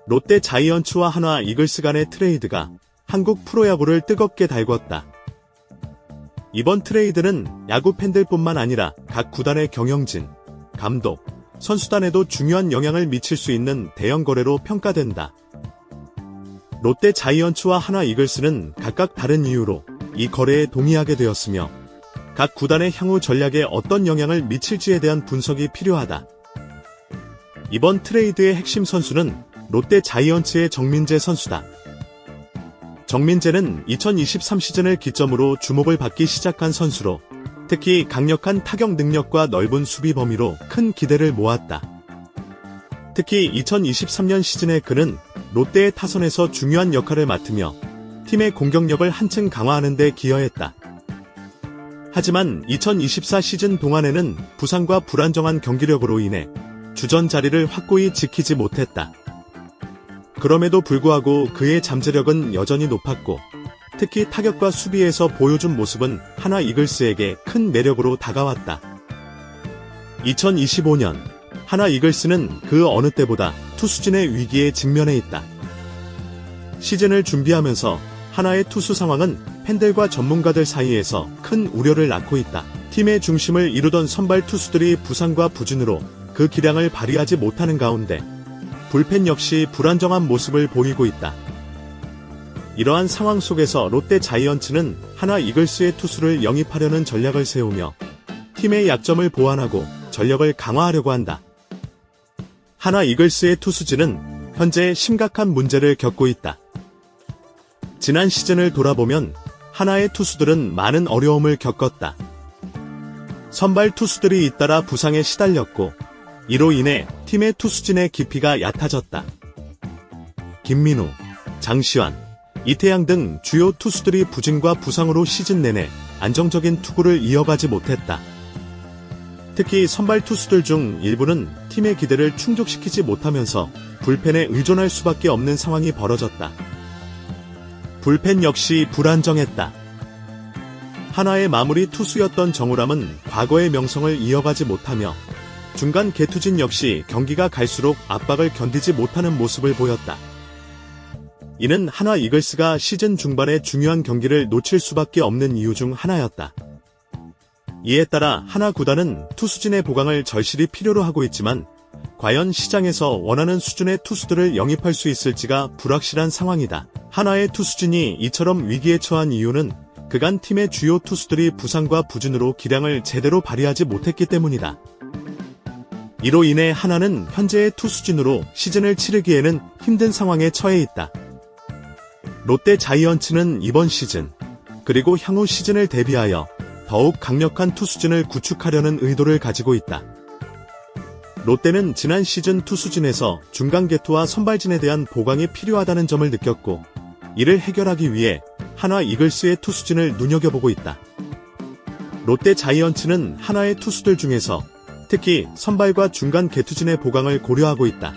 롯데 자이언츠와 한화 이글스 간의 트레이드가 한국 프로야구를 뜨겁게 달궜다. 이번 트레이드는 야구 팬들뿐만 아니라 각 구단의 경영진, 감독, 선수단에도 중요한 영향을 미칠 수 있는 대형 거래로 평가된다. 롯데 자이언츠와 한화 이글스는 각각 다른 이유로 이 거래에 동의하게 되었으며 각 구단의 향후 전략에 어떤 영향을 미칠지에 대한 분석이 필요하다. 이번 트레이드의 핵심 선수는 롯데 자이언츠의 정민재 선수다. 정민재는 2023 시즌을 기점으로 주목을 받기 시작한 선수로 특히 강력한 타격 능력과 넓은 수비 범위로 큰 기대를 모았다. 특히 2023년 시즌에 그는 롯데의 타선에서 중요한 역할을 맡으며 팀의 공격력을 한층 강화하는 데 기여했다. 하지만 2024 시즌 동안에는 부상과 불안정한 경기력으로 인해 주전 자리를 확고히 지키지 못했다. 그럼에도 불구하고 그의 잠재력은 여전히 높았고 특히 타격과 수비에서 보여준 모습은 한화 이글스에게 큰 매력으로 다가왔다. 2025년 한화 이글스는 그 어느 때보다 투수진의 위기에 직면해 있다. 시즌을 준비하면서 한화의 투수 상황은 팬들과 전문가들 사이에서 큰 우려를 낳고 있다. 팀의 중심을 이루던 선발 투수들이 부상과 부진으로 그 기량을 발휘하지 못하는 가운데 불펜 역시 불안정한 모습을 보이고 있다. 이러한 상황 속에서 롯데 자이언츠는 한화 이글스의 투수를 영입하려는 전략을 세우며 팀의 약점을 보완하고 전력을 강화하려고 한다. 한화 이글스의 투수진은 현재 심각한 문제를 겪고 있다. 지난 시즌을 돌아보면 한화의 투수들은 많은 어려움을 겪었다. 선발 투수들이 잇따라 부상에 시달렸고 이로 인해 팀의 투수진의 깊이가 얕아졌다. 김민우, 장시환, 이태양 등 주요 투수들이 부진과 부상으로 시즌 내내 안정적인 투구를 이어가지 못했다. 특히 선발 투수들 중 일부는 팀의 기대를 충족시키지 못하면서 불펜에 의존할 수밖에 없는 상황이 벌어졌다. 불펜 역시 불안정했다. 한화의 마무리 투수였던 정우람은 과거의 명성을 이어가지 못하며 중간 개투진 역시 경기가 갈수록 압박을 견디지 못하는 모습을 보였다. 이는 한화 이글스가 시즌 중반에 중요한 경기를 놓칠 수밖에 없는 이유 중 하나였다. 이에 따라 한화 구단은 투수진의 보강을 절실히 필요로 하고 있지만 과연 시장에서 원하는 수준의 투수들을 영입할 수 있을지가 불확실한 상황이다. 한화의 투수진이 이처럼 위기에 처한 이유는 그간 팀의 주요 투수들이 부상과 부진으로 기량을 제대로 발휘하지 못했기 때문이다. 이로 인해 한화는 현재의 투수진으로 시즌을 치르기에는 힘든 상황에 처해 있다. 롯데 자이언츠는 이번 시즌, 그리고 향후 시즌을 대비하여 더욱 강력한 투수진을 구축하려는 의도를 가지고 있다. 롯데는 지난 시즌 투수진에서 중간 개투와 선발진에 대한 보강이 필요하다는 점을 느꼈고 이를 해결하기 위해 한화 이글스의 투수진을 눈여겨보고 있다. 롯데 자이언츠는 한화의 투수들 중에서 특히 선발과 중간 개투진의 보강을 고려하고 있다.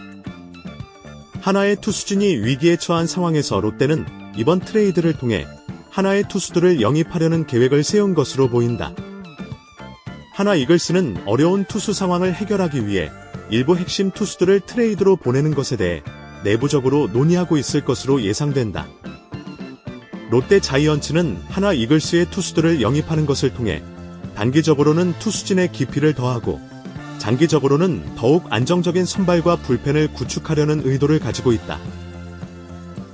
한화의 투수진이 위기에 처한 상황에서 롯데는 이번 트레이드를 통해 한화의 투수들을 영입하려는 계획을 세운 것으로 보인다. 한화 이글스는 어려운 투수 상황을 해결하기 위해 일부 핵심 투수들을 트레이드로 보내는 것에 대해 내부적으로 논의하고 있을 것으로 예상된다. 롯데 자이언츠는 한화 이글스의 투수들을 영입하는 것을 통해 단기적으로는 투수진의 깊이를 더하고 장기적으로는 더욱 안정적인 선발과 불펜을 구축하려는 의도를 가지고 있다.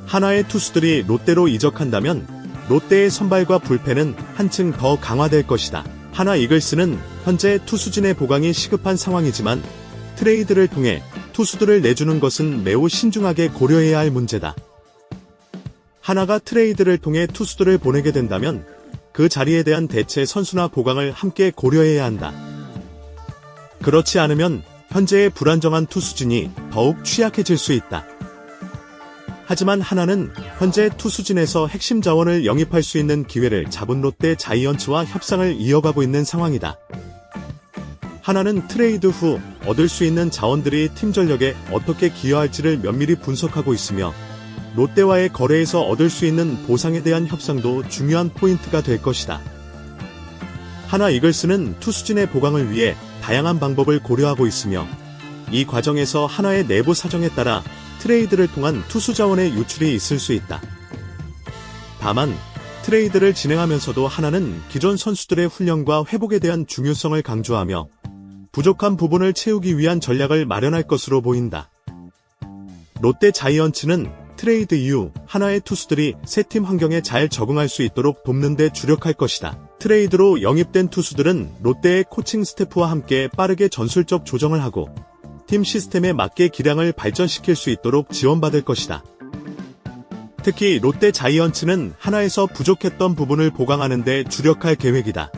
한화의 투수들이 롯데로 이적한다면 롯데의 선발과 불펜은 한층 더 강화될 것이다. 한화 이글스는 현재 투수진의 보강이 시급한 상황이지만 트레이드를 통해 투수들을 내주는 것은 매우 신중하게 고려해야 할 문제다. 한화가 트레이드를 통해 투수들을 보내게 된다면 그 자리에 대한 대체 선수나 보강을 함께 고려해야 한다. 그렇지 않으면 현재의 불안정한 투수진이 더욱 취약해질 수 있다. 하지만 한화는 현재 투수진에서 핵심 자원을 영입할 수 있는 기회를 잡은 롯데 자이언츠와 협상을 이어가고 있는 상황이다. 한화는 트레이드 후 얻을 수 있는 자원들이 팀 전력에 어떻게 기여할지를 면밀히 분석하고 있으며 롯데와의 거래에서 얻을 수 있는 보상에 대한 협상도 중요한 포인트가 될 것이다. 한화 이글스는 투수진의 보강을 위해 다양한 방법을 고려하고 있으며 이 과정에서 한화의 내부 사정에 따라 트레이드를 통한 투수 자원의 유출이 있을 수 있다. 다만 트레이드를 진행하면서도 하나는 기존 선수들의 훈련과 회복에 대한 중요성을 강조하며 부족한 부분을 채우기 위한 전략을 마련할 것으로 보인다. 롯데 자이언츠는 트레이드 이후 하나의 투수들이 새 팀 환경에 잘 적응할 수 있도록 돕는 데 주력할 것이다. 트레이드로 영입된 투수들은 롯데의 코칭 스태프와 함께 빠르게 전술적 조정을 하고 팀 시스템에 맞게 기량을 발전시킬 수 있도록 지원받을 것이다. 특히 롯데 자이언츠는 하나에서 부족했던 부분을 보강하는 데 주력할 계획이다.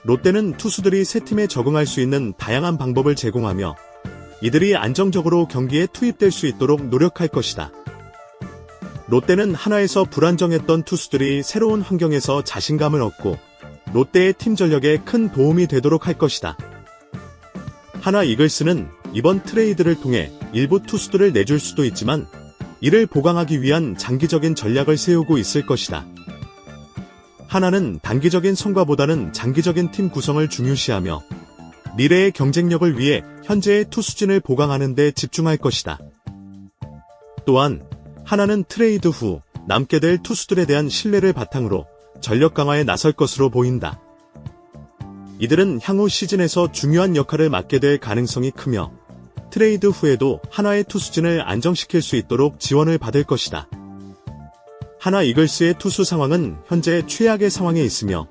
롯데는 투수들이 새 팀에 적응할 수 있는 다양한 방법을 제공하며 이들이 안정적으로 경기에 투입될 수 있도록 노력할 것이다. 롯데는 하나에서 불안정했던 투수들이 새로운 환경에서 자신감을 얻고 롯데의 팀 전력에 큰 도움이 되도록 할 것이다. 하나 이글스는 이번 트레이드를 통해 일부 투수들을 내줄 수도 있지만 이를 보강하기 위한 장기적인 전략을 세우고 있을 것이다. 하나는 단기적인 성과보다는 장기적인 팀 구성을 중요시하며 미래의 경쟁력을 위해 현재의 투수진을 보강하는 데 집중할 것이다. 또한 하나는 트레이드 후 남게 될 투수들에 대한 신뢰를 바탕으로 전력 강화에 나설 것으로 보인다. 이들은 향후 시즌에서 중요한 역할을 맡게 될 가능성이 크며 트레이드 후에도 하나의 투수진을 안정시킬 수 있도록 지원을 받을 것이다. 하나 이글스의 투수 상황은 현재 최악의 상황에 있으며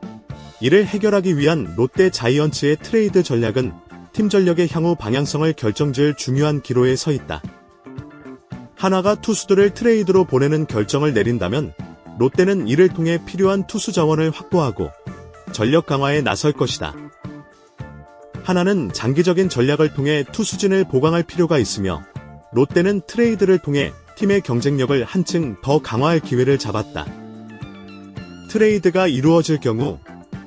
이를 해결하기 위한 롯데 자이언츠의 트레이드 전략은 팀 전력의 향후 방향성을 결정지을 중요한 기로에 서 있다. 하나가 투수들을 트레이드로 보내는 결정을 내린다면 롯데는 이를 통해 필요한 투수 자원을 확보하고 전력 강화에 나설 것이다. 하나는 장기적인 전략을 통해 투수진을 보강할 필요가 있으며 롯데는 트레이드를 통해 팀의 경쟁력을 한층 더 강화할 기회를 잡았다. 트레이드가 이루어질 경우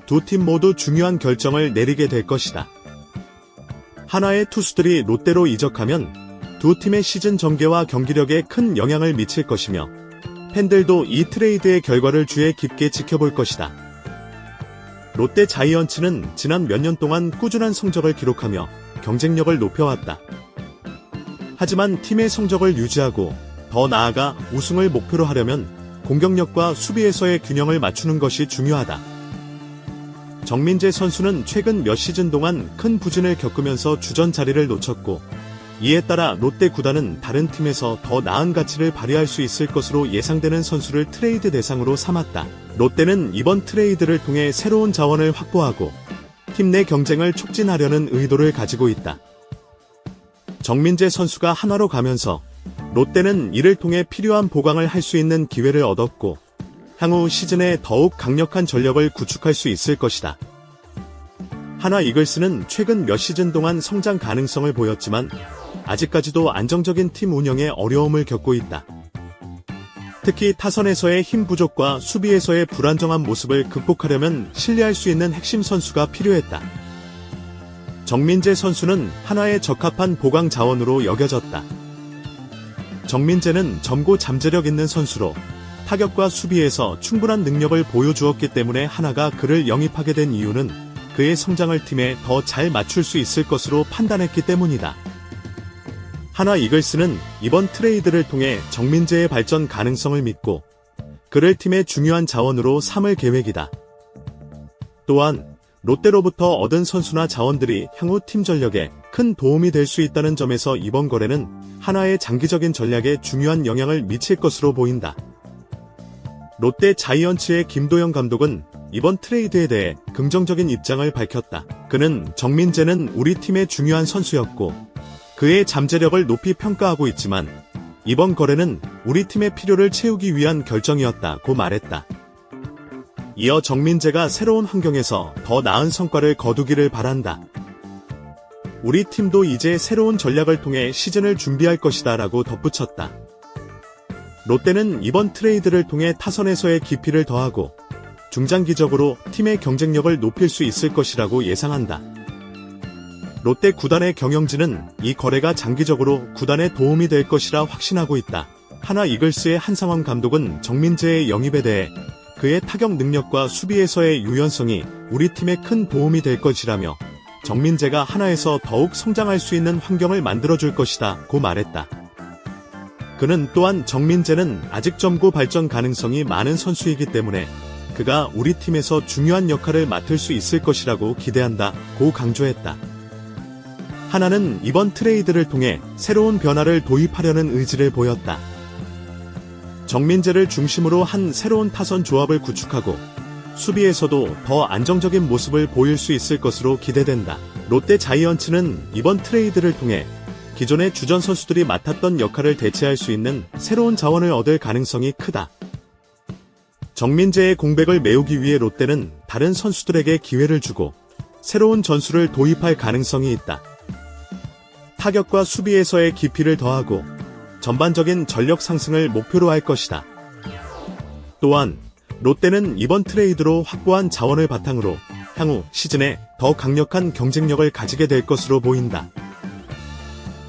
두 팀 모두 중요한 결정을 내리게 될 것이다. 하나의 투수들이 롯데로 이적하면 두 팀의 시즌 전개와 경기력에 큰 영향을 미칠 것이며 팬들도 이 트레이드의 결과를 주의 깊게 지켜볼 것이다. 롯데 자이언츠는 지난 몇 년 동안 꾸준한 성적을 기록하며 경쟁력을 높여왔다. 하지만 팀의 성적을 유지하고 더 나아가 우승을 목표로 하려면 공격력과 수비에서의 균형을 맞추는 것이 중요하다. 정민재 선수는 최근 몇 시즌 동안 큰 부진을 겪으면서 주전 자리를 놓쳤고 이에 따라 롯데 구단은 다른 팀에서 더 나은 가치를 발휘할 수 있을 것으로 예상되는 선수를 트레이드 대상으로 삼았다. 롯데는 이번 트레이드를 통해 새로운 자원을 확보하고 팀 내 경쟁을 촉진하려는 의도를 가지고 있다. 정민재 선수가 한화로 가면서 롯데는 이를 통해 필요한 보강을 할 수 있는 기회를 얻었고 향후 시즌에 더욱 강력한 전력을 구축할 수 있을 것이다. 하나 이글스는 최근 몇 시즌 동안 성장 가능성을 보였지만 아직까지도 안정적인 팀 운영에 어려움을 겪고 있다. 특히 타선에서의 힘 부족과 수비에서의 불안정한 모습을 극복하려면 신뢰할 수 있는 핵심 선수가 필요했다. 정민재 선수는 하나의 적합한 보강 자원으로 여겨졌다. 정민재는 젊고 잠재력 있는 선수로 타격과 수비에서 충분한 능력을 보여주었기 때문에 하나가 그를 영입하게 된 이유는 그의 성장을 팀에 더 잘 맞출 수 있을 것으로 판단했기 때문이다. 하나 이글스는 이번 트레이드를 통해 정민재의 발전 가능성을 믿고 그를 팀의 중요한 자원으로 삼을 계획이다. 또한 롯데로부터 얻은 선수나 자원들이 향후 팀 전력에 큰 도움이 될 수 있다는 점에서 이번 거래는 하나의 장기적인 전략에 중요한 영향을 미칠 것으로 보인다. 롯데 자이언츠의 김도영 감독은 이번 트레이드에 대해 긍정적인 입장을 밝혔다. 그는 정민재는 우리 팀의 중요한 선수였고 그의 잠재력을 높이 평가하고 있지만 이번 거래는 우리 팀의 필요를 채우기 위한 결정이었다고 말했다. 이어 정민재가 새로운 환경에서 더 나은 성과를 거두기를 바란다. 우리 팀도 이제 새로운 전략을 통해 시즌을 준비할 것이다 라고 덧붙였다. 롯데는 이번 트레이드를 통해 타선에서의 깊이를 더하고 중장기적으로 팀의 경쟁력을 높일 수 있을 것이라고 예상한다. 롯데 구단의 경영진은 이 거래가 장기적으로 구단에 도움이 될 것이라 확신하고 있다. 하나 이글스의 한상원 감독은 정민재의 영입에 대해 그의 타격 능력과 수비에서의 유연성이 우리 팀에 큰 도움이 될 것이라며 정민재가 하나에서 더욱 성장할 수 있는 환경을 만들어줄 것이다 고 말했다. 그는 또한 정민재는 아직 점고 발전 가능성이 많은 선수이기 때문에 그가 우리 팀에서 중요한 역할을 맡을 수 있을 것이라고 기대한다고 강조했다. 하나는 이번 트레이드를 통해 새로운 변화를 도입하려는 의지를 보였다. 정민재를 중심으로 한 새로운 타선 조합을 구축하고 수비에서도 더 안정적인 모습을 보일 수 있을 것으로 기대된다. 롯데 자이언츠는 이번 트레이드를 통해 기존의 주전 선수들이 맡았던 역할을 대체할 수 있는 새로운 자원을 얻을 가능성이 크다. 정민재의 공백을 메우기 위해 롯데는 다른 선수들에게 기회를 주고 새로운 전술을 도입할 가능성이 있다. 타격과 수비에서의 깊이를 더하고 전반적인 전력 상승을 목표로 할 것이다. 또한 롯데는 이번 트레이드로 확보한 자원을 바탕으로 향후 시즌에 더 강력한 경쟁력을 가지게 될 것으로 보인다.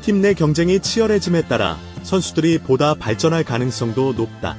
팀 내 경쟁이 치열해짐에 따라 선수들이 보다 발전할 가능성도 높다.